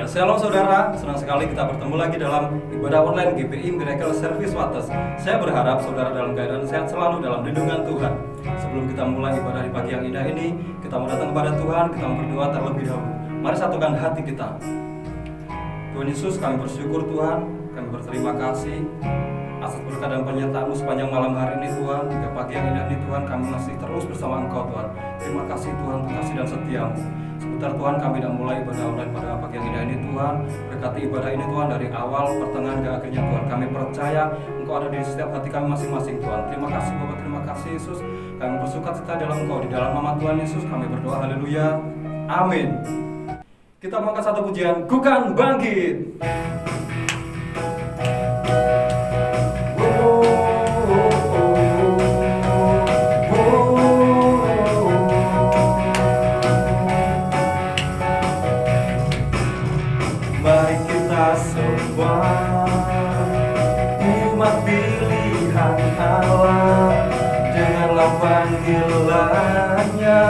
Shalom saudara, senang sekali kita bertemu lagi dalam ibadah online GPI Miracle Service Wates. Saya berharap saudara dalam keadaan sehat selalu dalam lindungan Tuhan. Sebelum kita mulai ibadah di pagi yang indah ini, kita mau datang kepada Tuhan, kita mau berdoa terlebih dahulu. Mari satukan hati kita. Tuhan Yesus, kami bersyukur Tuhan, kami berterima kasih atas berkat dan penyertaan-Mu sepanjang malam hari ini Tuhan. Hingga pagi yang indah ini Tuhan, kami masih terus bersama Engkau Tuhan. Terima kasih Tuhan untuk kasih dan setia-Mu. Sebentar Tuhan, kami dah mulai ibadah online pada pagi yang indah ini Tuhan. Berkati ibadah ini Tuhan dari awal, pertengahan, hingga akhirnya Tuhan. Kami percaya Engkau ada di setiap hati kami masing-masing Tuhan. Terima kasih Bapak, terima kasih Yesus. Kami bersukacita dalam Engkau, di dalam nama Tuhan Yesus kami berdoa, haleluya, amin. Kita mengangkat satu pujian, Ku Kan Bangkit. Mari kita semua umat pilihan Allah, dengarlah panggilannya,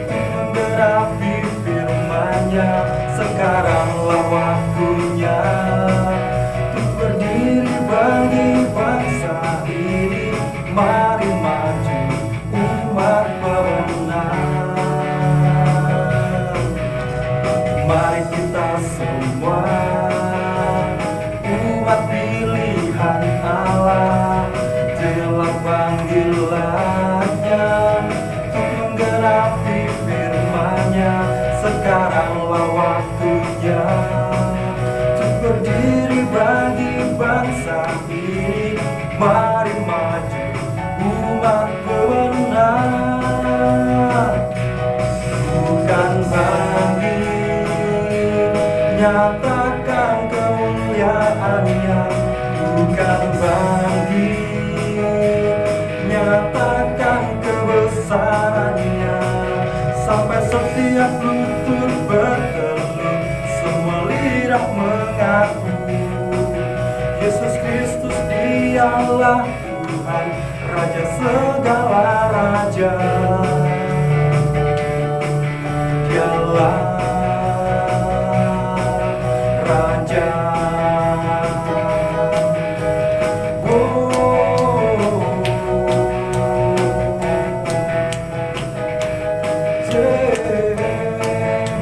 menggenapi firman-Nya. Sekaranglah waktunya untuk berdiri bagi bangsa ini. Mari maju umat pemenang. Mari kita semua umat pilihan Allah, dengarlah panggilannya untuk menggenapi firman-Nya. Sekaranglah waktunya untuk berdiri bagi bangsa ini. Mari maju umat pemenang. Bukan bangkit, nyatakan kemuliaan-Nya. Bukan bangkit, nyatakan kebesaran-Nya. Sampai setiap lutut bertelut, semua lidah mengaku Yesus Kristus Dialah Tuhan, Raja segala raja. Dialah Raja.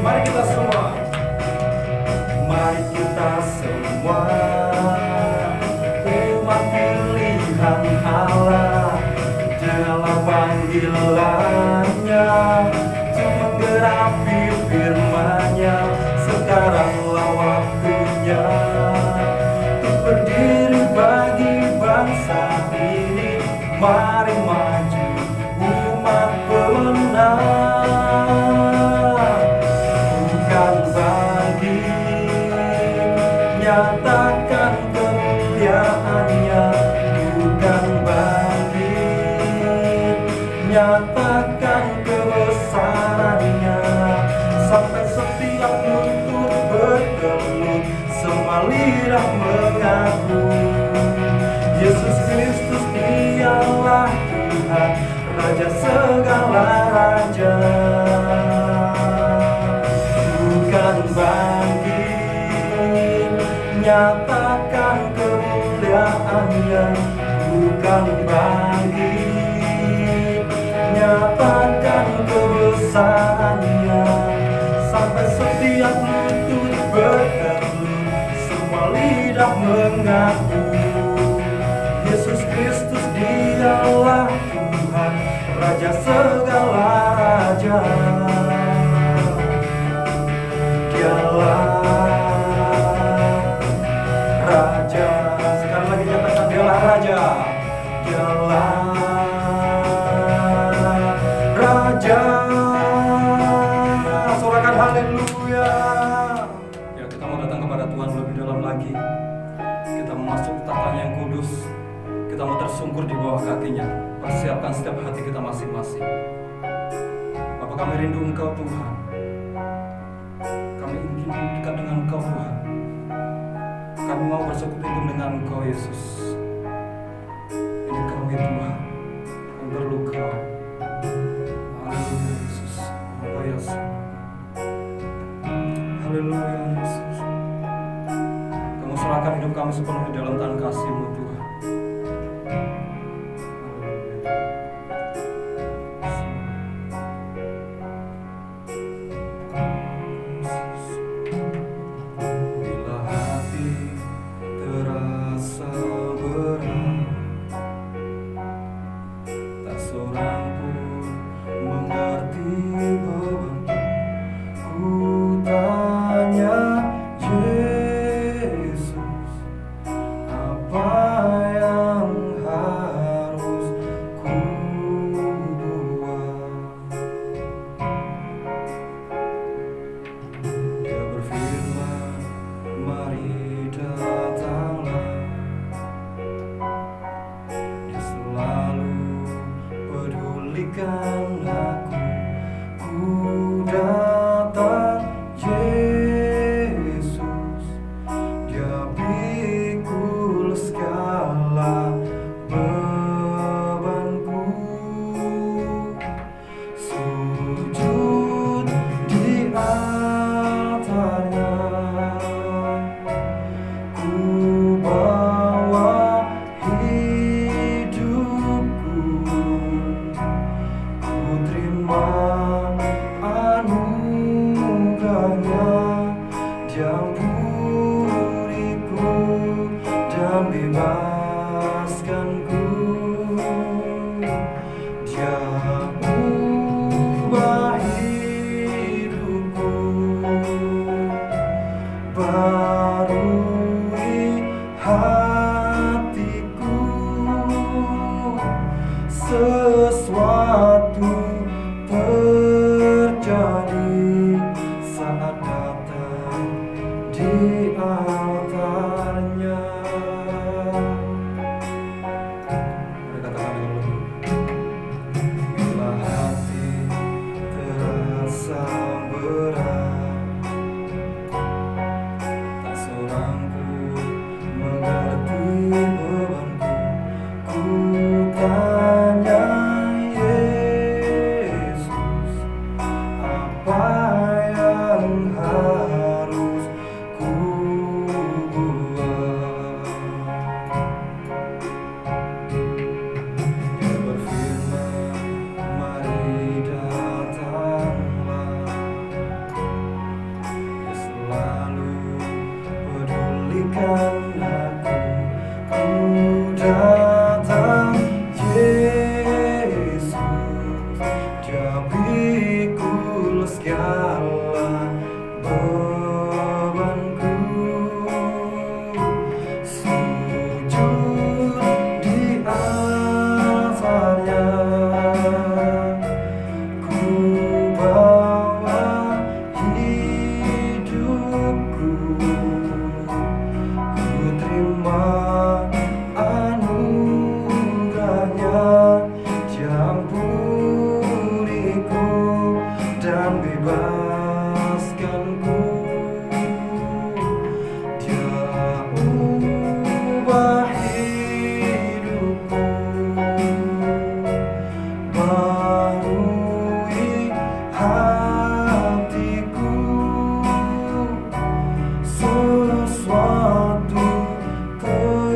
Mari kita semua, mari kita semua umat pilihan Allah, dengarlah panggilannya untuk menggenapi firman-Nya. Sekaranglah waktunya untuk berdiri bagi bangsa ini. Mari maju umat pemenang. Bukan bangkit, nyatakan kemuliaan-Nya. Bukan bangkit, nyatakan kebesaran-Nya. Sampai setiap lutut bertelut, semua lidah mengaku Yesus Kristus Dialah Tuhan, Raja segala raja. Bukan bangkit, nyatakan kemuliaan-Nya. Bukan bangkit, nyatakan kebesaran-Nya. Sampai setiap lutut bertelut, semua lidah mengaku Yesus Kristus Dialah Tuhan, Raja segala raja. Dialah Raja. Sekali lagi nyatakan, Dialah Raja. Dialah Raja. Sorakan haleluya. Ya, kita mau datang kepada Tuhan lebih dalam lagi. Kita mau masuk tatanya yang kudus. Kita mau tersungkur di bawah kaki-Nya. Persiapkan setiap hati kita masing-masing. Bapak, kami rindu Engkau Tuhan. Kami ingin dekat dengan Engkau Tuhan. Kami mau bersekutu dengan Engkau Yesus. Ini kami Tuhan, kami perlu Kau. Haleluya Yesus. Haleluya Yesus. serahkan hidup kami sepenuhnya dalam tangan kasih-Mu Tuhan. Bila hati terasa berat, tak seorang pun mengerti beban, ku tanya Yesus, apa yang harus ku buat? Dia berfirman, mari datanglah. Dia selalu pedulikan aku. Ku datang Yesus, Dia pikul segala bebanku. Sujud di altarnya, ku bawa hidupku, ku terima anugerahnya. Dia ampuniku dan bebaskanku. Dia ubah hidupku, barui hatiku. Sesuatu terjadi saat datang di altarnya. Mari katakan dengan lembut. Bila hati terasa berat, tak seorang pun mengerti bebanku, ku tanya Yesus, apa yang harus ku buat? Dia berfirman, mari datanglah. Dia selalu pedulikan aku. Ku datang Yesus, Dia pikul segala bebanku. Sujud di altarnya, ku bawa hidupku, ku terima anugerahnya. Dia ampuniku dan bebaskanku. Dia ubah hidupku, barui hatiku. Sesuatu terjadi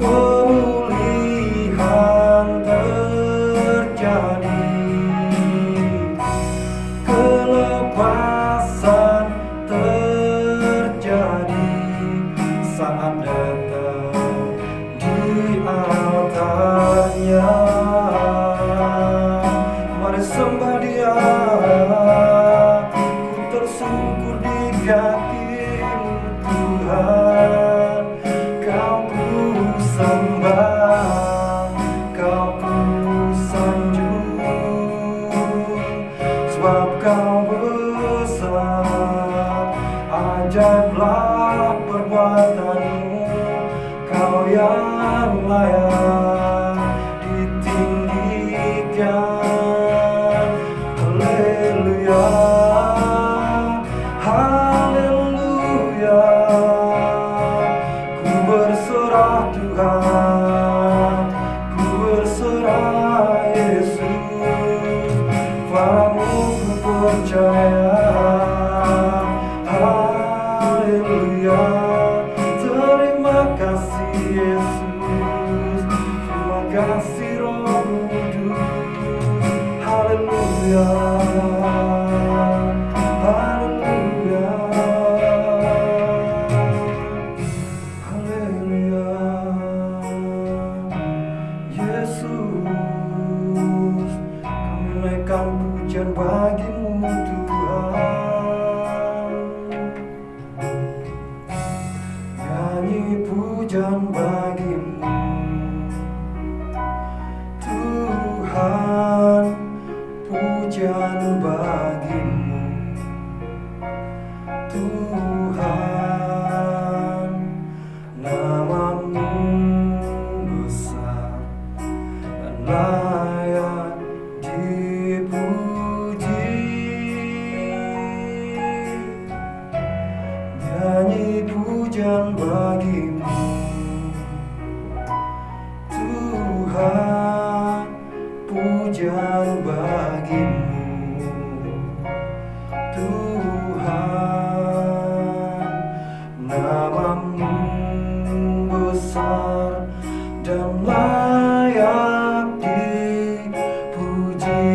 pemulihan terjadi, kelepasan terjadi saat datang di altarnya. Mari sembah Dia, ku tersungkur di kaki-Mu Tuhan. Kau ku sembah, Kau ku sanjung, sebab Kau besar, ajaiblah perbuatan-Mu. Kau yang layak ditinggikan. Haleluya, haleluya. Ku berserah Tuhan, ku berserah Yesus, padamu ku percaya. Haleluya, terima kasih Yesus, terima kasih Roh Kudus. Haleluya, haleluya, haleluya. Yesus, kami naikkan pujian bagi-Mu Tuhan. Nyanyi pujian bagi-Mu Tuhan, pujian bagi-Mu Tuhan. Nama-Mu besar dan layak dipuji. Nyanyi pujian bagi-Mu Tuhan, pujian bagi-Mu Tuhan. Nama-Mu besar dan layak dipuji.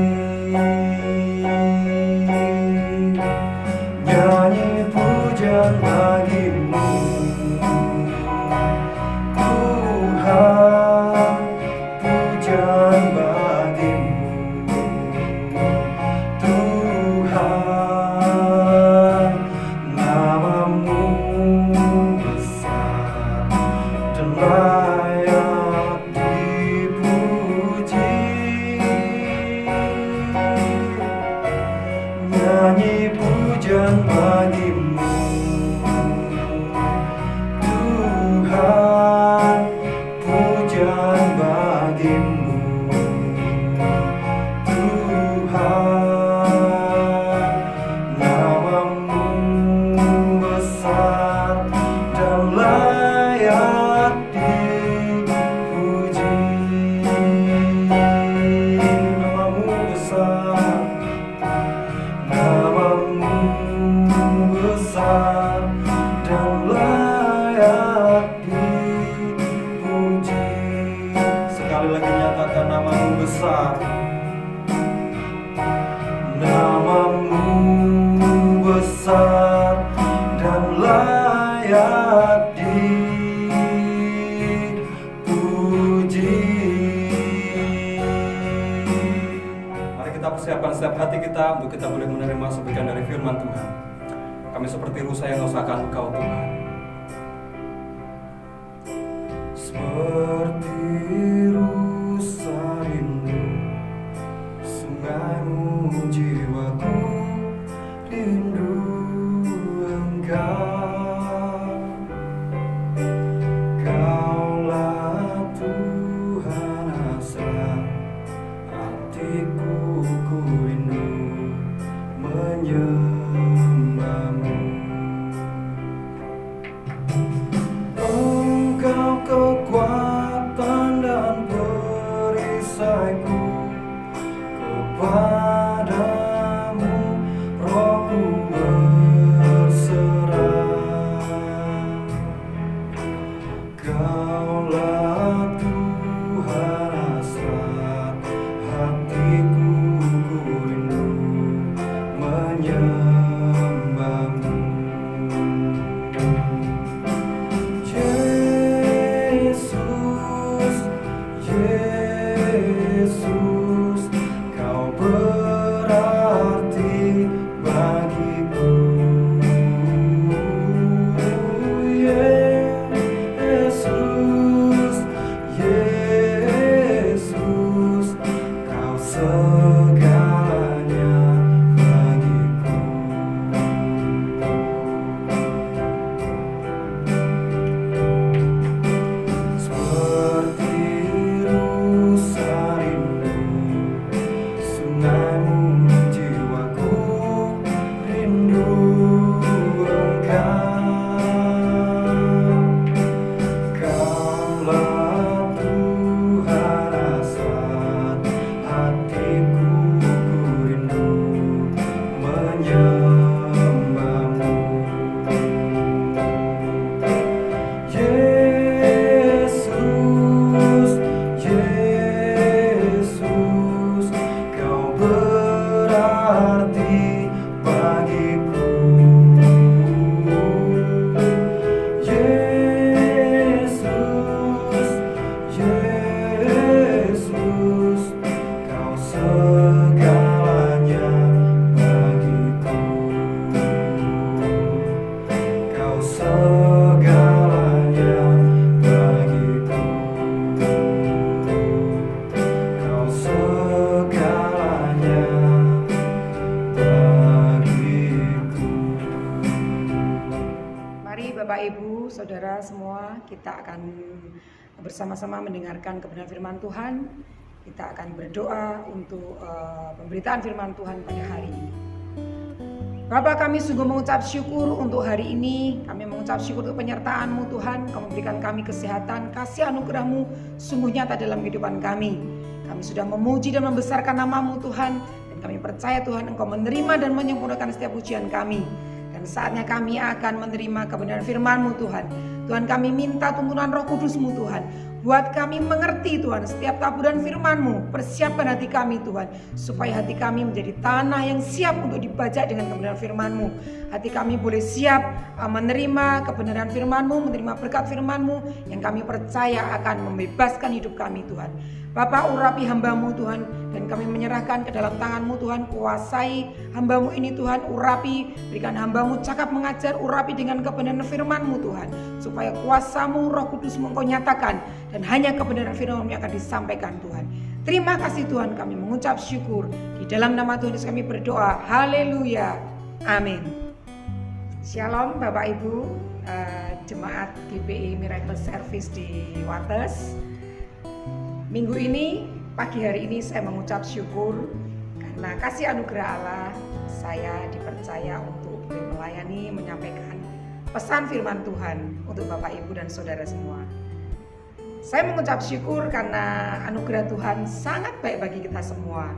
Nyanyi pujian bagi-Mu Tuhan, pujian bagi-Mu Tuhan. Nama-Mu besar dan layak dipuji. Nyanyi pujian bagi-Mu Tuhan, pujian bagi-Mu Tuhan. Nama-Mu besar dan layak dipuji. Nama-Mu besar, nama-Mu besar dan layak dipuji. Sekali lagi nyatakan nama-Mu besar. Nama-Mu besar dan layak dipuji. Mari kita persiapkan setiap hati kita untuk kita boleh menerima sebagian dari firman Tuhan. Kami seperti rusa yang mengusahakan Engkau Tuhan. Seperti rusa rindu sungaimu, jiwaku rindu Engkau. Kaulah Tuhan asa hatiku, ku rindu menyembah-Mu. kita akan bersama-sama mendengarkan kebenaran firman Tuhan. Kita akan berdoa untuk pemberitaan firman Tuhan pada hari ini. Bapa, kami sungguh mengucap syukur untuk hari ini. Kami mengucap syukur untuk penyertaan-Mu Tuhan. Kau memberikan kami kesehatan, kasih anugerah-Mu sungguh nyata dalam kehidupan kami. Kami sudah memuji dan membesarkan nama-Mu Tuhan. Dan kami percaya Tuhan Engkau menerima dan menyempurnakan setiap pujian kami. Dan saatnya kami akan menerima kebenaran firman-Mu Tuhan. Tuhan, kami minta tuntunan Roh Kudus-Mu Tuhan. Buat kami mengerti Tuhan setiap taburan firman-Mu. Persiapkan hati kami Tuhan, supaya hati kami menjadi tanah yang siap untuk dibajak dengan kebenaran firman-Mu. Hati kami boleh siap menerima kebenaran firman-Mu, menerima berkat firman-Mu yang kami percaya akan membebaskan hidup kami Tuhan. Bapa, urapi hamba-Mu Tuhan, dan kami menyerahkan ke dalam tangan-Mu Tuhan. Kuasai hamba-Mu ini Tuhan, urapi, berikan hamba-Mu cakap mengajar, urapi dengan kebenaran firman-Mu Tuhan, supaya kuasa-Mu Roh Kudus-Mu Engkau nyatakan, dan hanya kebenaran firman-Mu yang akan disampaikan Tuhan. Terima kasih Tuhan, kami mengucap syukur. Di dalam nama Tuhan Yesus kami berdoa, haleluya, amin. Shalom Bapak Ibu, jemaat GPI Miracle Service di Wates. Minggu ini, pagi hari ini saya mengucap syukur karena kasih anugerah Allah, saya dipercaya untuk boleh melayani, menyampaikan pesan firman Tuhan untuk Bapak Ibu dan saudara semua. Saya mengucap syukur karena anugerah Tuhan sangat baik bagi kita semua.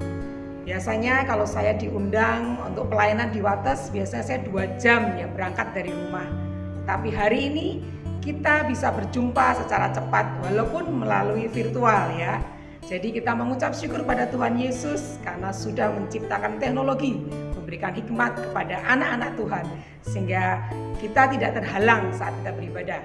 Biasanya kalau saya diundang untuk pelayanan di Wates, biasanya saya 2 jam ya berangkat dari rumah. Tapi hari ini kita bisa berjumpa secara cepat walaupun melalui virtual ya. Jadi kita mengucap syukur pada Tuhan Yesus karena sudah menciptakan teknologi, memberikan hikmat kepada anak-anak Tuhan sehingga kita tidak terhalang saat kita beribadah.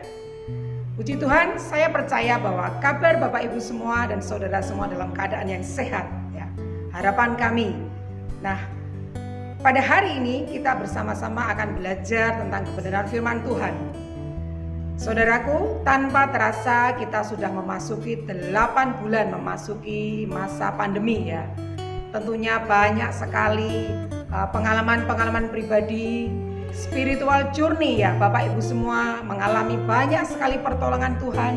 Puji Tuhan, saya percaya bahwa kabar Bapak Ibu semua dan saudara semua dalam keadaan yang sehat ya. Harapan kami. Nah, pada hari ini kita bersama-sama akan belajar tentang kebenaran firman Tuhan. Saudaraku, tanpa terasa kita sudah memasuki 8 bulan memasuki masa pandemi ya. Tentunya banyak sekali pengalaman-pengalaman pribadi, spiritual journey ya. Bapak Ibu semua mengalami banyak sekali pertolongan Tuhan.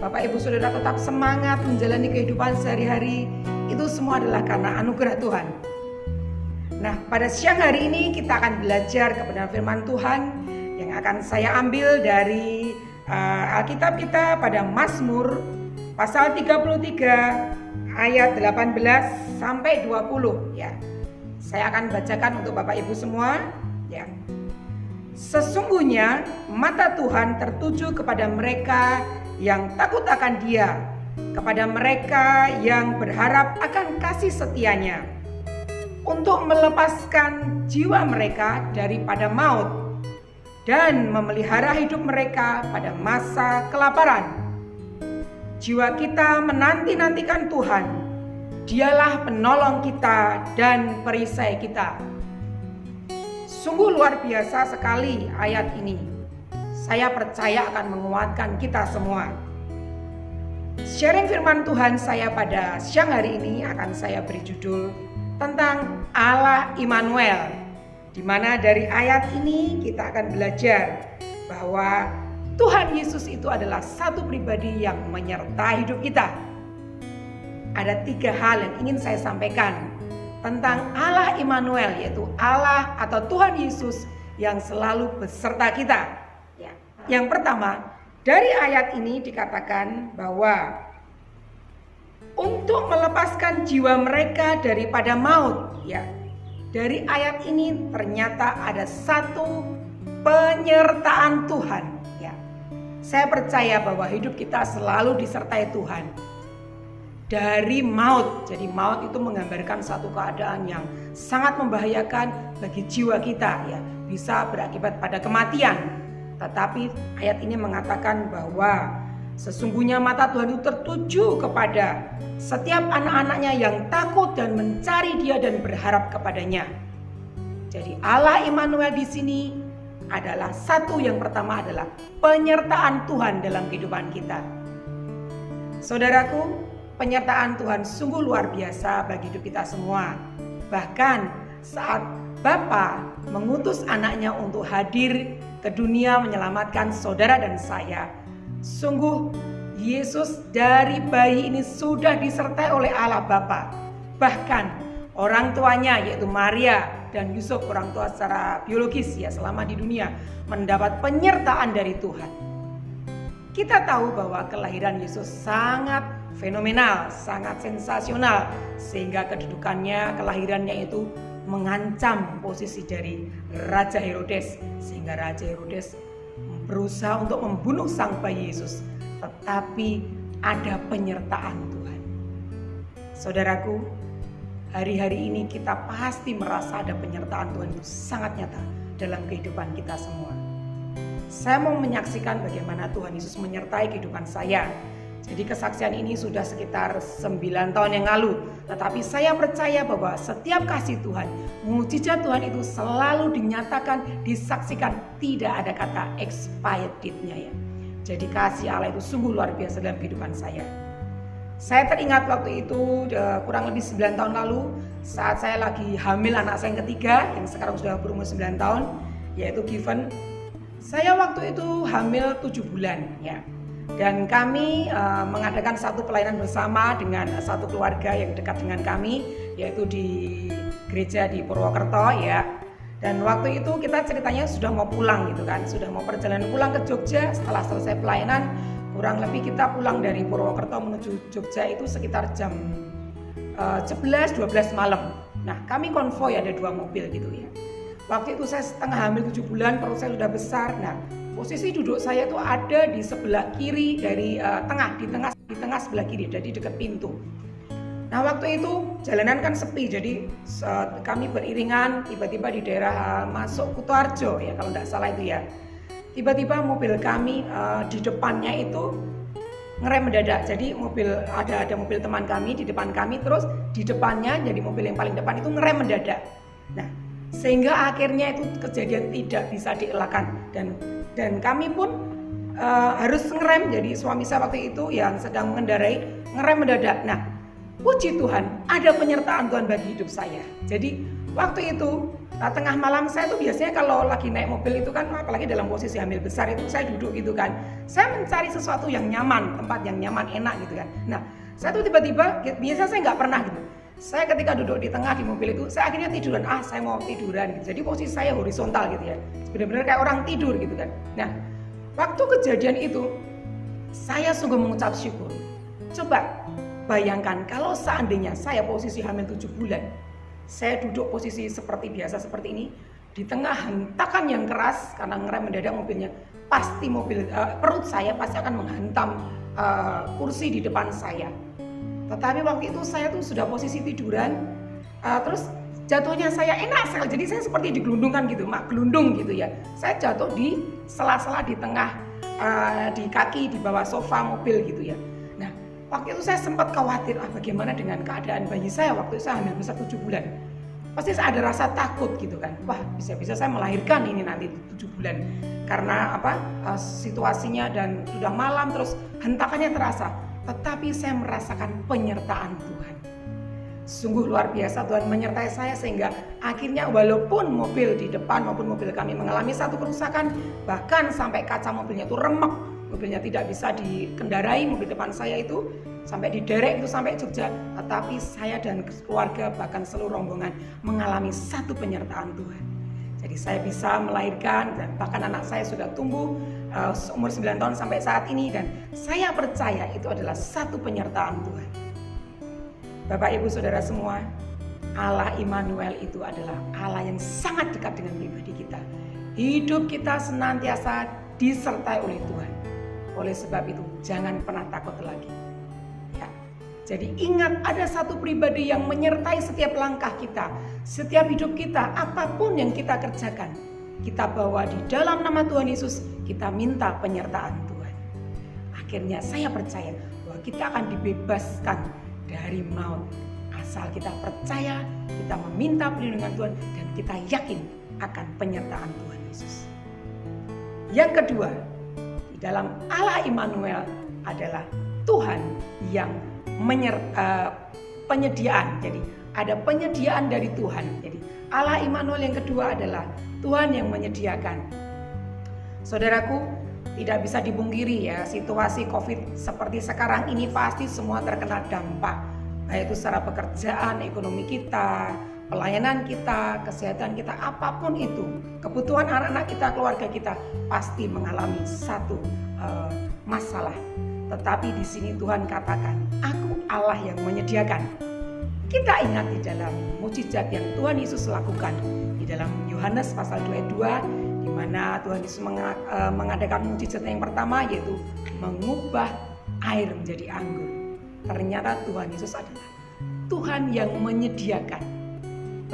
Bapak Ibu saudara tetap semangat menjalani kehidupan sehari-hari. Itu semua adalah karena anugerah Tuhan. Nah, pada siang hari ini kita akan belajar kebenaran firman Tuhan yang akan saya ambil dari Alkitab kita pada Mazmur pasal 33 ayat 18 sampai 20 ya. Saya akan bacakan untuk Bapak Ibu semua ya. Sesungguhnya mata Tuhan tertuju kepada mereka yang takut akan Dia, kepada mereka yang berharap akan kasih setianya, untuk melepaskan jiwa mereka daripada maut dan memelihara hidup mereka pada masa kelaparan. Jiwa kita menanti-nantikan Tuhan. Dialah penolong kita dan perisai kita. Sungguh luar biasa sekali ayat ini. Saya percaya akan menguatkan kita semua. Sharing firman Tuhan saya pada siang hari ini akan saya beri judul tentang Allah Immanuel, di mana dari ayat ini kita akan belajar bahwa Tuhan Yesus itu adalah satu pribadi yang menyertai hidup kita. Ada 3 hal yang ingin saya sampaikan tentang Allah Immanuel, yaitu Allah atau Tuhan Yesus yang selalu beserta kita. Yang pertama, dari ayat ini dikatakan bahwa untuk melepaskan jiwa mereka daripada maut. Ya, dari ayat ini ternyata ada satu penyertaan Tuhan. Ya, saya percaya bahwa hidup kita selalu disertai Tuhan. Dari maut, jadi maut itu menggambarkan satu keadaan yang sangat membahayakan bagi jiwa kita. Ya, bisa berakibat pada kematian. Tetapi ayat ini mengatakan bahwa sesungguhnya mata Tuhan itu tertuju kepada setiap anak-anaknya yang takut dan mencari Dia dan berharap kepadanya. Jadi Allah Immanuel di sini adalah satu, yang pertama adalah penyertaan Tuhan dalam kehidupan kita. Saudaraku, penyertaan Tuhan sungguh luar biasa bagi hidup kita semua. Bahkan saat Bapa mengutus anaknya untuk hadir ke dunia menyelamatkan saudara dan saya, Sungguh Yesus dari bayi ini sudah disertai oleh Allah Bapa. Bahkan orang tuanya yaitu Maria dan Yusuf, orang tua secara biologis ya selama di dunia, mendapat penyertaan dari Tuhan. Kita tahu bahwa kelahiran Yesus sangat fenomenal, sangat sensasional, sehingga kedudukannya, kelahirannya itu mengancam posisi dari Raja Herodes, sehingga Raja Herodes berusaha untuk membunuh sang bayi Yesus. Tetapi ada penyertaan Tuhan. Saudaraku, hari-hari ini kita pasti merasa ada penyertaan Tuhan itu sangat nyata dalam kehidupan kita semua. Saya mau menyaksikan bagaimana Tuhan Yesus menyertai kehidupan saya. Jadi kesaksian ini sudah sekitar 9 tahun yang lalu. Tetapi saya percaya bahwa setiap kasih Tuhan, mukjizat Tuhan itu selalu dinyatakan, disaksikan. Tidak ada kata expired date-nya ya. Jadi kasih Allah itu sungguh luar biasa dalam kehidupan saya. Saya teringat waktu itu kurang lebih 9 tahun lalu, saat saya lagi hamil anak saya yang ketiga, yang sekarang sudah berumur 9 tahun, yaitu Given. Saya waktu itu hamil 7 bulan ya. Dan kami mengadakan satu pelayanan bersama dengan satu keluarga yang dekat dengan kami, yaitu di gereja di Purwokerto ya. Dan waktu itu kita ceritanya sudah mau pulang gitu kan, sudah mau perjalanan pulang ke Jogja. Setelah selesai pelayanan, kurang lebih kita pulang dari Purwokerto menuju Jogja itu sekitar jam 11-12 malam. Nah kami konvoy ada 2 mobil gitu ya. Waktu itu saya setengah hamil 7 bulan, perut saya sudah besar. Nah posisi duduk saya itu ada di sebelah kiri dari di tengah sebelah kiri, jadi dekat pintu. Nah waktu itu jalanan kan sepi, jadi kami beriringan tiba-tiba di daerah masuk Kutoarjo ya kalau tidak salah itu ya. Tiba-tiba mobil kami di depannya itu ngerem mendadak. Jadi ada mobil teman kami di depan kami, terus di depannya jadi mobil yang paling depan itu ngerem mendadak. Nah sehingga akhirnya itu kejadian tidak bisa dielakkan dan kami pun harus ngerem. Jadi suami saya waktu itu yang sedang mengendarai ngerem mendadak. Nah puji Tuhan ada penyertaan Tuhan bagi hidup saya. Jadi waktu itu tengah malam saya tuh biasanya kalau lagi naik mobil itu kan, apalagi dalam posisi hamil besar itu saya duduk gitu kan, saya mencari sesuatu yang nyaman, tempat yang nyaman, enak gitu kan. Nah saya tuh tiba-tiba, biasa saya nggak pernah gitu, saya ketika duduk di tengah di mobil itu saya akhirnya tiduran, saya mau tiduran gitu. Jadi posisi saya horizontal gitu ya, benar-benar kayak orang tidur gitu kan. Nah waktu kejadian itu saya sungguh mengucap syukur. Coba bayangkan kalau seandainya saya posisi hamil 7 bulan, saya duduk posisi seperti biasa seperti ini, di tengah hentakan yang keras karena ngerem mendadak mobilnya, pasti perut saya pasti akan menghantam kursi di depan saya. Tetapi waktu itu saya tuh sudah posisi tiduran, terus jatuhnya saya enak sekali, jadi saya seperti digelundungkan gitu, gelundung gitu ya. Saya jatuh di sela-sela di tengah, di kaki di bawah sofa mobil gitu ya. Nah waktu itu saya sempat khawatir, bagaimana dengan keadaan bayi saya waktu itu saya hamil besar 7 bulan. Pasti saya ada rasa takut gitu kan, wah bisa-bisa saya melahirkan ini nanti 7 bulan. Karena situasinya dan sudah malam terus hentakannya terasa. Tetapi saya merasakan penyertaan Tuhan. Sungguh luar biasa Tuhan menyertai saya sehingga akhirnya walaupun mobil di depan maupun mobil kami mengalami satu kerusakan, bahkan sampai kaca mobilnya itu remek, mobilnya tidak bisa dikendarai, mobil depan saya itu sampai diderek itu sampai Jogja, tetapi saya dan keluarga bahkan seluruh rombongan mengalami satu penyertaan Tuhan. Jadi saya bisa melahirkan dan bahkan anak saya sudah tumbuh umur 9 tahun sampai saat ini, dan saya percaya itu adalah satu penyertaan Tuhan. Bapak Ibu Saudara semua, Allah Immanuel itu adalah Allah yang sangat dekat dengan pribadi kita. Hidup kita senantiasa disertai oleh Tuhan. Oleh sebab itu jangan pernah takut lagi. Ya. Jadi ingat ada satu pribadi yang menyertai setiap langkah kita, setiap hidup kita, apapun yang kita kerjakan. Kita bawa di dalam nama Tuhan Yesus, kita minta penyertaan Tuhan. Akhirnya saya percaya bahwa kita akan dibebaskan dari maut. Asal kita percaya, kita meminta perlindungan Tuhan, dan kita yakin akan penyertaan Tuhan Yesus. Yang kedua, di dalam Allah Immanuel adalah Tuhan yang penyediaan. Jadi ada penyediaan dari Tuhan. Jadi Allah Immanuel yang kedua adalah Tuhan yang menyediakan. Saudaraku, Tidak bisa dipungkiri ya, situasi COVID seperti sekarang ini pasti semua terkena dampak, baik itu secara pekerjaan, ekonomi kita, pelayanan kita, kesehatan kita, apapun itu, kebutuhan anak-anak kita, keluarga kita pasti mengalami satu masalah. Tetapi di sini Tuhan katakan, aku Allah yang menyediakan. Kita ingat di dalam mukjizat yang Tuhan Yesus lakukan di dalam Yohanes pasal 22, di mana Tuhan Yesus mengadakan mukjizat yang pertama, yaitu mengubah air menjadi anggur. Ternyata Tuhan Yesus adalah Tuhan yang menyediakan.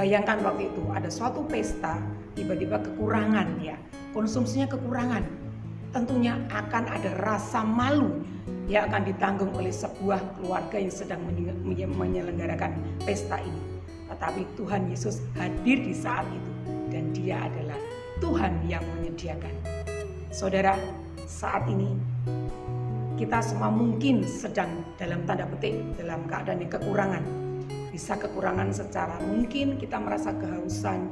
Bayangkan waktu itu ada suatu pesta, tiba-tiba kekurangan ya, konsumsinya kekurangan. Tentunya akan ada rasa malu yang akan ditanggung oleh sebuah keluarga yang sedang menyelenggarakan pesta ini. Tetapi Tuhan Yesus hadir di saat itu dan Dia adalah Tuhan yang menyediakan. Saudara, saat ini kita semua mungkin sedang dalam tanda petik dalam keadaan yang kekurangan. Bisa kekurangan secara mungkin kita merasa kehausan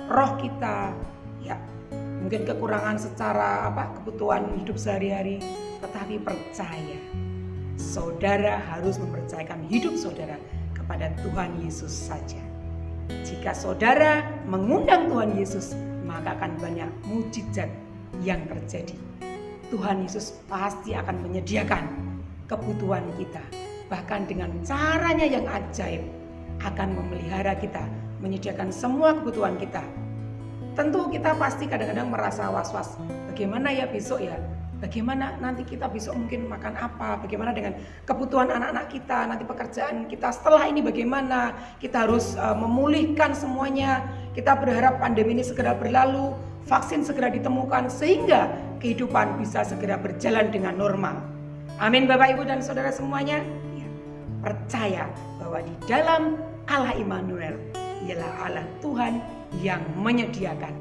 roh kita, ya mungkin kekurangan secara kebutuhan hidup sehari-hari. Tetapi percaya, saudara harus mempercayakan hidup saudara kepada Tuhan Yesus saja. Jika saudara mengundang Tuhan Yesus, maka akan banyak mukjizat yang terjadi. Tuhan Yesus pasti akan menyediakan kebutuhan kita, bahkan dengan caranya yang ajaib akan memelihara kita, menyediakan semua kebutuhan kita. Tentu kita pasti kadang-kadang merasa was-was, bagaimana ya besok ya? Bagaimana nanti kita besok mungkin makan apa? Bagaimana dengan kebutuhan anak-anak kita, nanti pekerjaan kita setelah ini bagaimana? Kita harus memulihkan semuanya. Kita berharap pandemi ini segera berlalu, vaksin segera ditemukan sehingga kehidupan bisa segera berjalan dengan normal. Amin Bapak Ibu dan Saudara semuanya. Ya, percaya bahwa di dalam Allah Immanuel ialah Allah Tuhan yang menyediakan.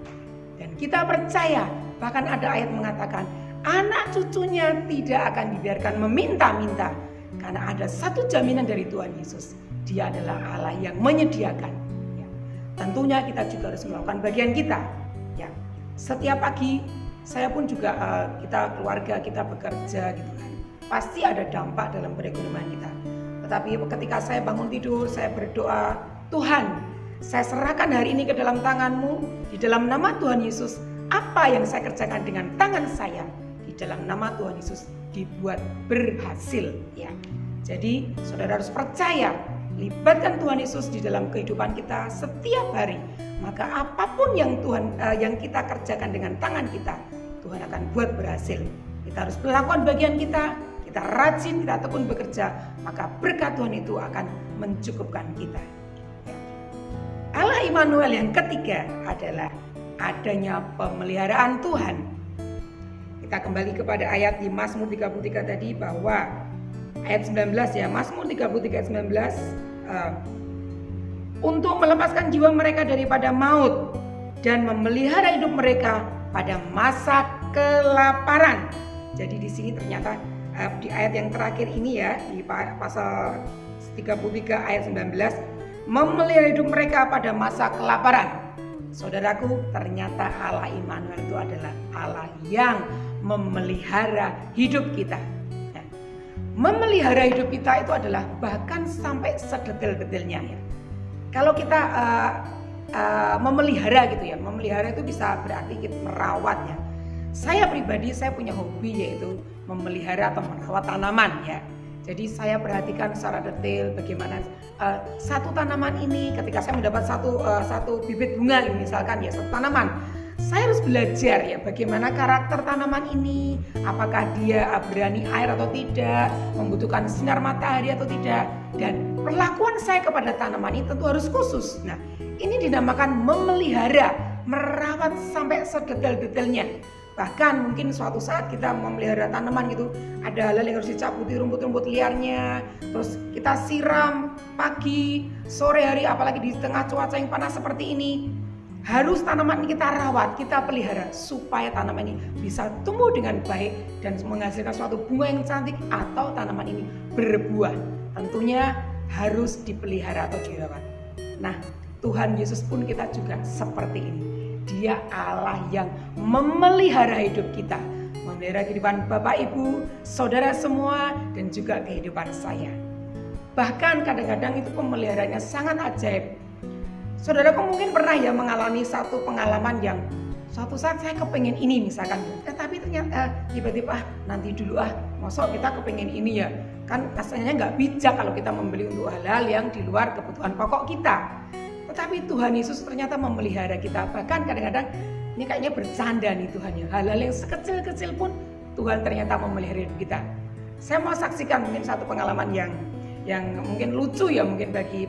Dan kita percaya, bahkan ada ayat mengatakan, anak cucunya tidak akan dibiarkan meminta-minta, karena ada satu jaminan dari Tuhan Yesus, Dia adalah Allah yang menyediakan. Ya. Tentunya kita juga harus melakukan bagian kita. Ya. Setiap pagi saya pun juga kita keluarga kita bekerja gitu kan. Pasti ada dampak dalam perekonomian kita. Tetapi ketika saya bangun tidur, saya berdoa, Tuhan, saya serahkan hari ini ke dalam tangan-Mu, di dalam nama Tuhan Yesus. Apa yang saya kerjakan dengan tangan saya, di dalam nama Tuhan Yesus dibuat berhasil ya. Jadi saudara harus percaya, libatkan Tuhan Yesus di dalam kehidupan kita setiap hari. Maka apapun yang yang kita kerjakan dengan tangan kita, Tuhan akan buat berhasil. Kita harus melakukan bagian kita rajin, kita tekun bekerja, maka berkat Tuhan itu akan mencukupkan kita. Ya. Allah Immanuel yang ketiga adalah adanya pemeliharaan Tuhan. Kita kembali kepada ayat di Mazmur 33 tadi, bahwa ayat 19 ya, Mazmur 33 ayat 19, untuk melepaskan jiwa mereka daripada maut dan memelihara hidup mereka pada masa kelaparan. Jadi di sini ternyata di ayat yang terakhir ini ya, di pasal 33 ayat 19, memelihara hidup mereka pada masa kelaparan. Saudaraku, ternyata Allah Immanuel itu adalah Allah yang memelihara hidup kita. Ya. Memelihara hidup kita itu adalah bahkan sampai sedetil-detilnya ya. Kalau kita memelihara gitu ya, memelihara itu bisa berarti kita merawat ya. Saya pribadi, saya punya hobi yaitu memelihara atau merawat tanaman ya. Jadi saya perhatikan secara detail bagaimana satu tanaman ini, ketika saya mendapat satu bibit bunga misalkan ya, satu tanaman, saya harus belajar ya bagaimana karakter tanaman ini, apakah dia berani air atau tidak, membutuhkan sinar matahari atau tidak, dan perlakuan saya kepada tanaman ini tentu harus khusus. Nah, ini dinamakan memelihara, merawat sampai sedetail-detailnya. Bahkan mungkin suatu saat kita memelihara tanaman gitu, ada hal-hal yang harus dicabuti, rumput-rumput liarnya, terus kita siram pagi, sore hari, apalagi di tengah cuaca yang panas seperti ini. Harus tanaman ini kita rawat, kita pelihara supaya tanaman ini bisa tumbuh dengan baik dan menghasilkan suatu bunga yang cantik, atau tanaman ini berbuah. Tentunya harus dipelihara atau dirawat. Nah, Tuhan Yesus pun kita juga seperti ini. Dia Allah yang memelihara hidup kita memelihara kehidupan Bapak Ibu, saudara semua, dan juga kehidupan saya. Bahkan kadang-kadang itu pemeliharaannya sangat ajaib. Saudaraku mungkin pernah ya mengalami satu pengalaman yang suatu saat saya kepengen ini misalkan, tapi ternyata tiba-tiba nanti dulu masa kita kepengen ini ya. Kan rasanya nggak bijak kalau kita membeli untuk hal-hal yang di luar kebutuhan pokok kita. Tetapi Tuhan Yesus ternyata memelihara kita. Bahkan kadang-kadang ini kayaknya bercanda nih Tuhan ya. Hal-hal yang sekecil-kecil pun Tuhan ternyata memelihara hidup kita. Saya mau saksikan mungkin satu pengalaman yang mungkin lucu ya mungkin bagi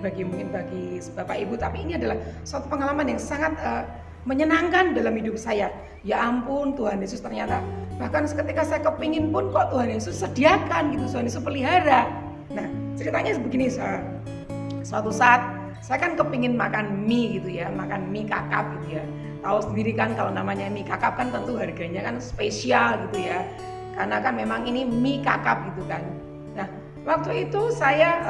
Bapak Ibu, tapi ini adalah suatu pengalaman yang sangat menyenangkan dalam hidup saya. Ya ampun, Tuhan Yesus ternyata bahkan ketika saya kepingin pun kok Tuhan Yesus sediakan gitu, Tuhan Yesus pelihara. Nah ceritanya begini, suatu saat saya kan kepingin makan mie gitu ya, makan mie kakap gitu ya. Tahu sendiri kan kalau namanya mie kakap kan tentu harganya kan spesial gitu ya, karena kan memang ini mie kakap gitu kan. Nah waktu itu saya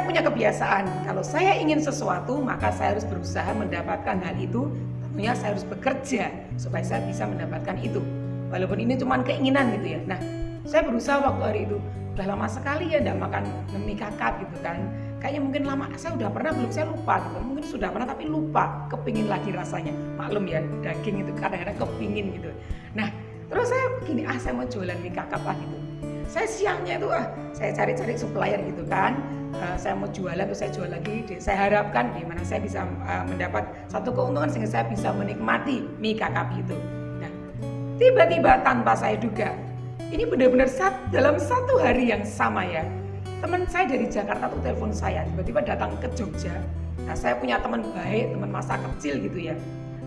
punya kebiasaan kalau saya ingin sesuatu maka saya harus berusaha mendapatkan hal itu. Tentunya saya harus bekerja supaya saya bisa mendapatkan itu, walaupun ini cuma keinginan gitu ya. Nah saya berusaha waktu hari itu, udah lama sekali ya tidak makan mie kakap gitu kan. Kayaknya mungkin lama, saya udah pernah belum, saya lupa gitu. Mungkin sudah pernah tapi lupa, kepingin lagi rasanya. Maklum ya, daging itu kadang-kadang kepingin gitu. Nah terus saya begini, saya mau jualan mie kakap lah gitu. Saya siangnya itu saya cari-cari supplier gitu kan. Saya mau jualan, terus saya jual lagi. Saya harapkan di mana saya bisa mendapat satu keuntungan sehingga saya bisa menikmati mie kakap itu. Nah, tiba-tiba tanpa saya duga, ini benar-benar dalam satu hari yang sama ya. Teman saya dari Jakarta tuh telepon saya, tiba-tiba datang ke Jogja. Nah, saya punya teman baik, teman masa kecil gitu ya.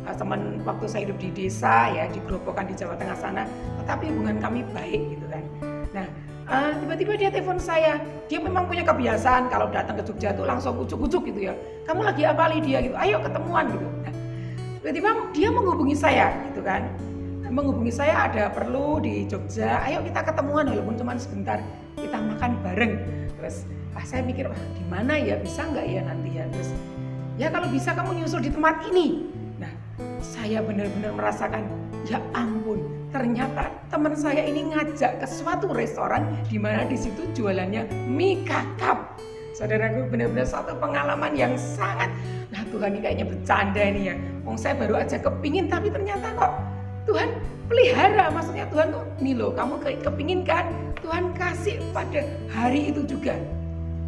Teman waktu saya hidup di desa ya, di Grobogan di Jawa Tengah sana, tetapi hubungan kami baik gitu kan. Nah, tiba-tiba dia telepon saya. Dia memang punya kebiasaan kalau datang ke Jogja tuh langsung ucuk-ucuk gitu ya. Kamu lagi apa Lydia gitu? Ayo ketemuan gitu. Nah, tiba-tiba dia menghubungi saya gitu kan. Menghubungi saya ada perlu di Jogja. Ayo kita ketemuan walaupun cuma sebentar. Kita makan bareng. Terus saya mikir di mana ya, bisa nggak ya nanti ya. Terus ya kalau bisa kamu nyusul di tempat ini. Nah, saya benar-benar merasakan ya ampun. Ternyata teman saya ini ngajak ke suatu restoran di mana di situ jualannya mie kakap. Saudaraku, benar-benar satu pengalaman yang sangat, nah Tuhan ini kayaknya bercanda ini ya. Saya baru aja kepingin tapi ternyata kok Tuhan pelihara. Maksudnya Tuhan tuh nih loh, kamu kepingin kan, Tuhan kasih pada hari itu juga.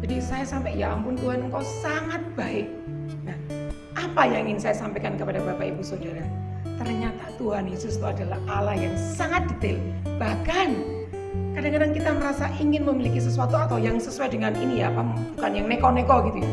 Jadi saya sampai ya ampun Tuhan, Engkau sangat baik. Nah, apa yang ingin saya sampaikan kepada Bapak Ibu Saudara? Ternyata Tuhan Yesus itu adalah Allah yang sangat detail. Bahkan kadang-kadang kita merasa ingin memiliki sesuatu atau yang sesuai dengan ini ya, bukan yang neko-neko gitu ya.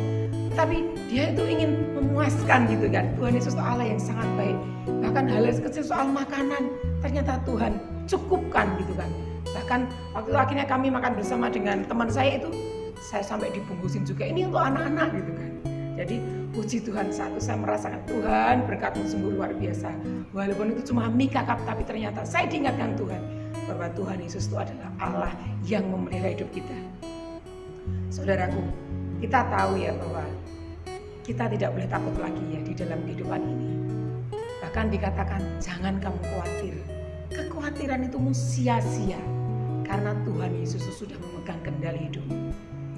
Tapi dia itu ingin memuaskan gitu kan. Tuhan Yesus itu Allah yang sangat baik. Bahkan hal kecil soal makanan, ternyata Tuhan cukupkan gitu kan. Bahkan waktu itu akhirnya kami makan bersama dengan teman saya itu, saya sampai dibungkusin juga. Ini untuk anak-anak gitu kan. Jadi puji Tuhan, saat itu saya merasakan Tuhan berkat-Mu sungguh luar biasa. Walaupun itu cuma mie kakap, tapi ternyata saya diingatkan Tuhan bahwa Tuhan Yesus itu adalah Allah yang memelihara hidup kita. Saudaraku, kita tahu ya bahwa kita tidak boleh takut lagi ya di dalam kehidupan ini. Bahkan dikatakan jangan kamu khawatir. Kekhawatiran itu sia-sia karena Tuhan Yesus sudah memegang kendali hidupmu.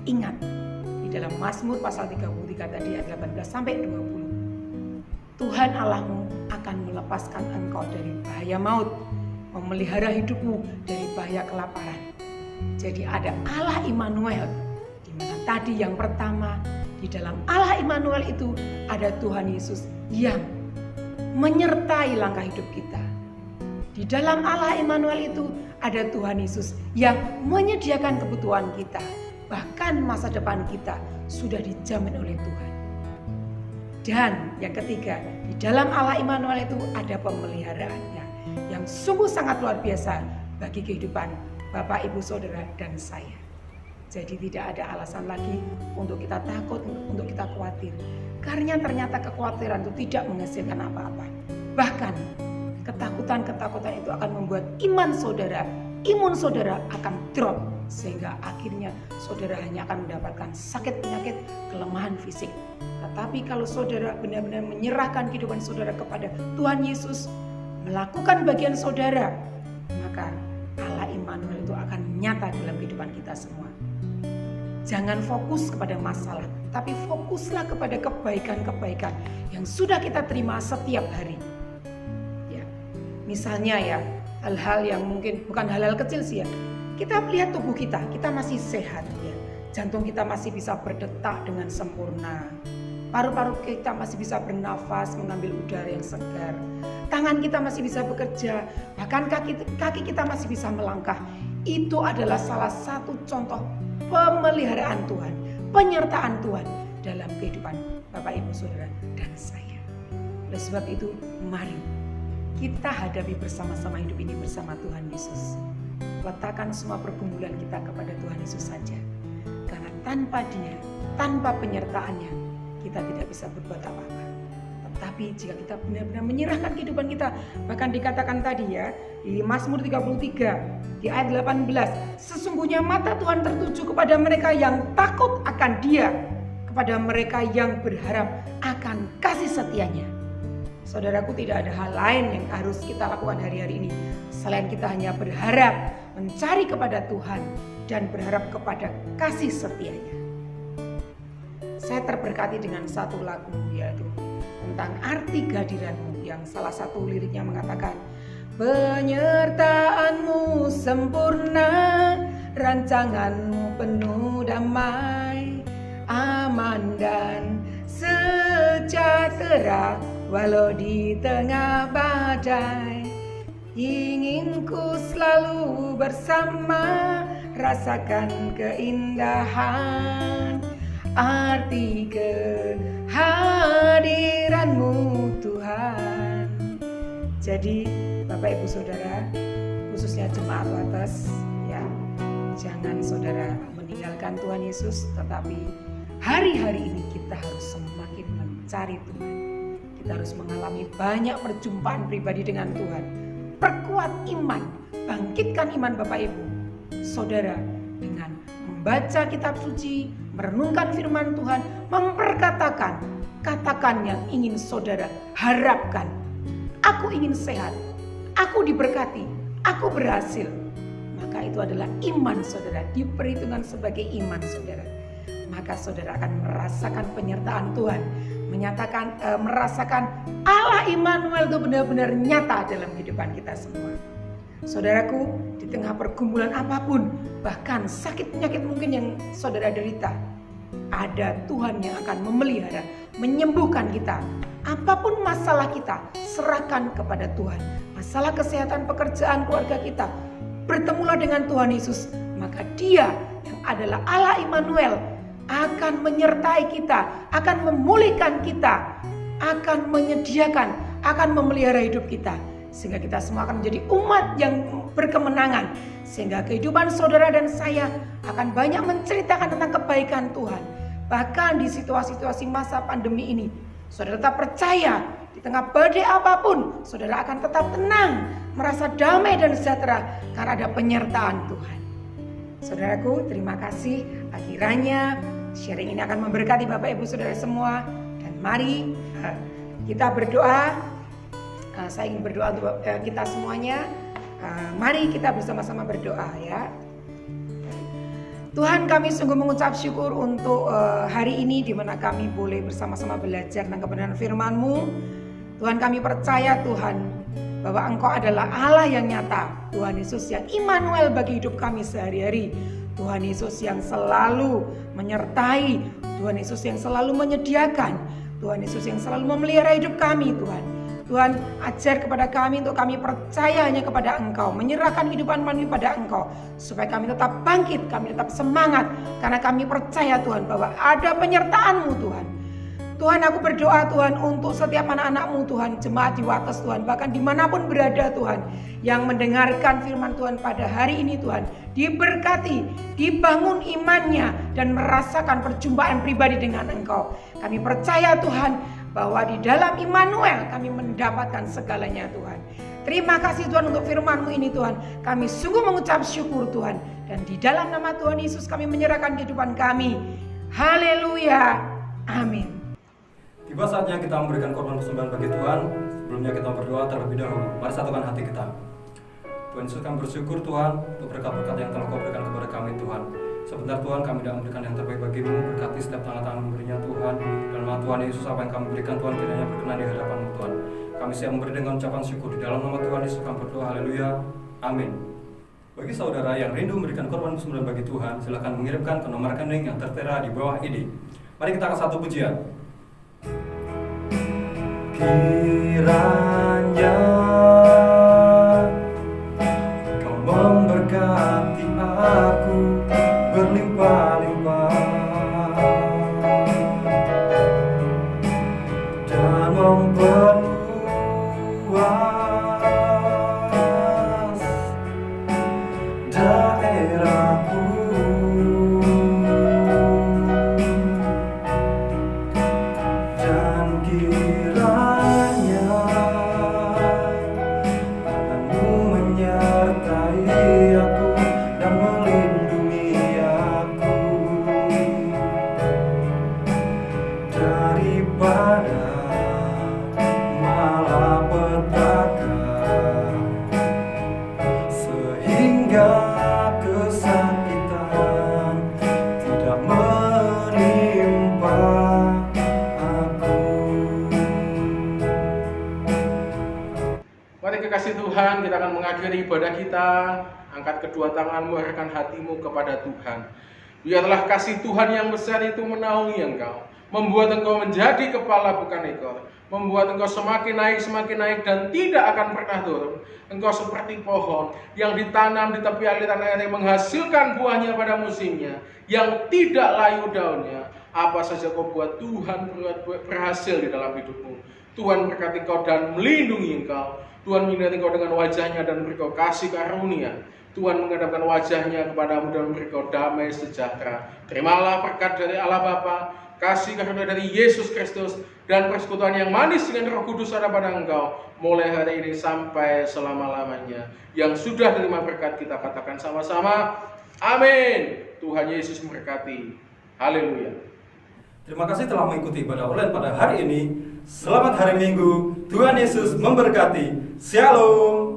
Ingat, di dalam Mazmur pasal 33 tadi ayat 18 sampai 20. Tuhan Allahmu akan melepaskan engkau dari bahaya maut, memelihara hidupmu dari bahaya kelaparan. Jadi ada Allah Immanuel, di mana tadi yang pertama di dalam Allah Immanuel itu ada Tuhan Yesus yang menyertai langkah hidup kita. Di dalam Allah Immanuel itu ada Tuhan Yesus yang menyediakan kebutuhan kita. Bahkan masa depan kita sudah dijamin oleh Tuhan. Dan yang ketiga, di dalam Allah Immanuel itu ada pemeliharaannya yang sungguh sangat luar biasa bagi kehidupan Bapak, Ibu, Saudara, dan saya. Jadi tidak ada alasan lagi untuk kita takut, untuk kita khawatir. Karena ternyata kekhawatiran itu tidak menghasilkan apa-apa. Bahkan ketakutan-ketakutan itu akan membuat imun saudara akan drop. Sehingga akhirnya saudara hanya akan mendapatkan sakit penyakit, kelemahan fisik. Tetapi kalau saudara benar-benar menyerahkan kehidupan saudara kepada Tuhan Yesus, melakukan bagian saudara, maka Allah Immanuel itu akan nyata dalam kehidupan kita semua. Jangan fokus kepada masalah, tapi fokuslah kepada kebaikan-kebaikan yang sudah kita terima setiap hari. Ya, misalnya ya, hal-hal yang mungkin bukan hal-hal kecil sih ya. Kita melihat tubuh kita masih sehat ya. Jantung kita masih bisa berdetak dengan sempurna. Paru-paru kita masih bisa bernafas, mengambil udara yang segar. Tangan kita masih bisa bekerja, bahkan kaki kita masih bisa melangkah. Itu adalah salah satu contoh pemeliharaan Tuhan, penyertaan Tuhan dalam kehidupan Bapak, Ibu, Saudara, dan saya. Oleh sebab itu, mari kita hadapi bersama-sama hidup ini bersama Tuhan Yesus. Letakkan semua pergumulan kita kepada Tuhan Yesus saja. Karena tanpa Dia, tanpa penyertaannya, kita tidak bisa berbuat apa-apa. Tetapi jika kita benar-benar menyerahkan kehidupan kita, bahkan dikatakan tadi ya, di Mazmur 33, di ayat 18, sesungguhnya mata Tuhan tertuju kepada mereka yang takut akan Dia, kepada mereka yang berharap akan kasih setianya. Saudaraku, tidak ada hal lain yang harus kita lakukan hari-hari ini selain kita hanya berharap, mencari kepada Tuhan, dan berharap kepada kasih setianya. Saya terberkati dengan satu lagu, yaitu tentang arti kehadiranmu, yang salah satu liriknya mengatakan, penyertaanmu sempurna, rancanganmu penuh damai, aman dan sejahtera walau di tengah badai. Inginku selalu bersama, rasakan keindahan arti kehadiranmu Tuhan. Jadi Bapak, Ibu, Saudara, khususnya jemaat Wates ya, jangan saudara meninggalkan Tuhan Yesus, tetapi hari-hari ini kita harus semakin mencari Tuhan. Kita harus mengalami banyak perjumpaan pribadi dengan Tuhan. Perkuat iman, bangkitkan iman Bapak, Ibu, Saudara, dengan membaca kitab suci, merenungkan firman Tuhan, memperkatakan katakan yang ingin saudara harapkan. Aku ingin sehat, aku diberkati, aku berhasil. Maka itu adalah iman saudara, diperhitungkan sebagai iman saudara. Maka saudara akan merasakan penyertaan Tuhan, merasakan Allah Immanuel itu benar-benar nyata dalam kehidupan kita semua. Saudaraku, di tengah pergumulan apapun, bahkan sakit penyakit mungkin yang saudara derita, ada Tuhan yang akan memelihara, menyembuhkan kita. Apapun masalah kita, serahkan kepada Tuhan. Masalah kesehatan, pekerjaan, keluarga kita, bertemulah dengan Tuhan Yesus. Maka Dia yang adalah Allah Immanuel akan menyertai kita, akan memulihkan kita, akan menyediakan, akan memelihara hidup kita. Sehingga kita semua akan menjadi umat yang berkemenangan. Sehingga kehidupan saudara dan saya akan banyak menceritakan tentang kebaikan Tuhan. Bahkan di situasi-situasi masa pandemi ini, saudara tetap percaya di tengah badai apapun, saudara akan tetap tenang, merasa damai dan sejahtera karena ada penyertaan Tuhan. Saudaraku, terima kasih. Kiranya sharing ini akan memberkati Bapak, Ibu, Saudara semua. Dan mari kita berdoa. Saya ingin berdoa untuk kita semuanya. Mari kita bersama-sama berdoa ya. Tuhan, kami sungguh mengucap syukur untuk hari ini di mana kami boleh bersama-sama belajar tentang kebenaran firman-Mu. Tuhan, kami percaya Tuhan bahwa Engkau adalah Allah yang nyata. Tuhan Yesus yang Immanuel bagi hidup kami sehari-hari. Tuhan Yesus yang selalu menyertai. Tuhan Yesus yang selalu menyediakan. Tuhan Yesus yang selalu memelihara hidup kami Tuhan. Tuhan, ajar kepada kami untuk kami percaya hanya kepada Engkau, menyerahkan kehidupan kami pada Engkau, supaya kami tetap bangkit, kami tetap semangat, karena kami percaya Tuhan bahwa ada penyertaan-Mu Tuhan. Tuhan, aku berdoa Tuhan untuk setiap anak-anak-Mu Tuhan, jemaat di Wates Tuhan, bahkan dimanapun berada Tuhan, yang mendengarkan firman Tuhan pada hari ini Tuhan, diberkati, dibangun imannya, dan merasakan perjumpaan pribadi dengan Engkau. Kami percaya Tuhan, bahwa di dalam Immanuel kami mendapatkan segalanya Tuhan. Terima kasih Tuhan untuk firman-Mu ini Tuhan. Kami sungguh mengucap syukur Tuhan. Dan di dalam nama Tuhan Yesus kami menyerahkan kehidupan kami. Haleluya. Amin. Tiba saatnya kita memberikan korban persembahan bagi Tuhan. Sebelumnya kita berdoa terlebih dahulu. Mari satukan hati kita. Tuhan Yesus, kami bersyukur Tuhan untuk berkat-berkat yang telah Kau berikan kepada kami Tuhan. Sebentar Tuhan, kami tidak memberikan yang terbaik bagimu. Berkati setiap tangan-tangan memberinya Tuhan. Dan nama Tuhan Yesus, apa yang kami berikan Tuhan kiranya berkenan di hadapan-Mu Tuhan. Kami siap memberi dengan ucapan syukur di dalam nama Tuhan Yesus kami berdoa. Haleluya. Amin. Bagi saudara yang rindu memberikan korban sembelihan bagi Tuhan, silakan mengirimkan ke nomor rekening yang tertera di bawah ini. Mari kita ke satu pujian. Kiranya Kau memberkati aku berlimpah-limpah dan memperluas daerahku, dan kiranya tangan-Mu menyertai aku dan melindungi aku daripada malapetaka, sehingga kesakitan tidak menimpa aku. Mari kekasih Tuhan, kita akan mengakhiri ibadah kita. Angkat kedua tanganmu, arahkan hatimu kepada Tuhan. Biarlah kasih Tuhan yang besar itu menaungi engkau, membuat engkau menjadi kepala bukan ekor, membuat engkau semakin naik dan tidak akan pernah turun. Engkau seperti pohon yang ditanam di tepi aliran air yang menghasilkan buahnya pada musimnya, yang tidak layu daunnya. Apa saja kau buat, Tuhan berhasil di dalam hidupmu. Tuhan berkati kau dan melindungi engkau. Tuhan menyertai engkau dengan wajahnya dan memberi kau kasih karunia. Tuhan menghadapkan wajahnya kepadamu dan memberi kau damai sejahtera. Terimalah berkat dari Allah Bapa, kasih karunia dari Yesus Kristus, dan persekutuan yang manis dengan Roh Kudus ada pada engkau mulai hari ini sampai selama-lamanya. Yang sudah terima berkat, kita katakan sama-sama, amin. Tuhan Yesus memberkati. Haleluya. Terima kasih telah mengikuti ibadah online pada hari ini. Selamat hari Minggu. Tuhan Yesus memberkati. Shalom.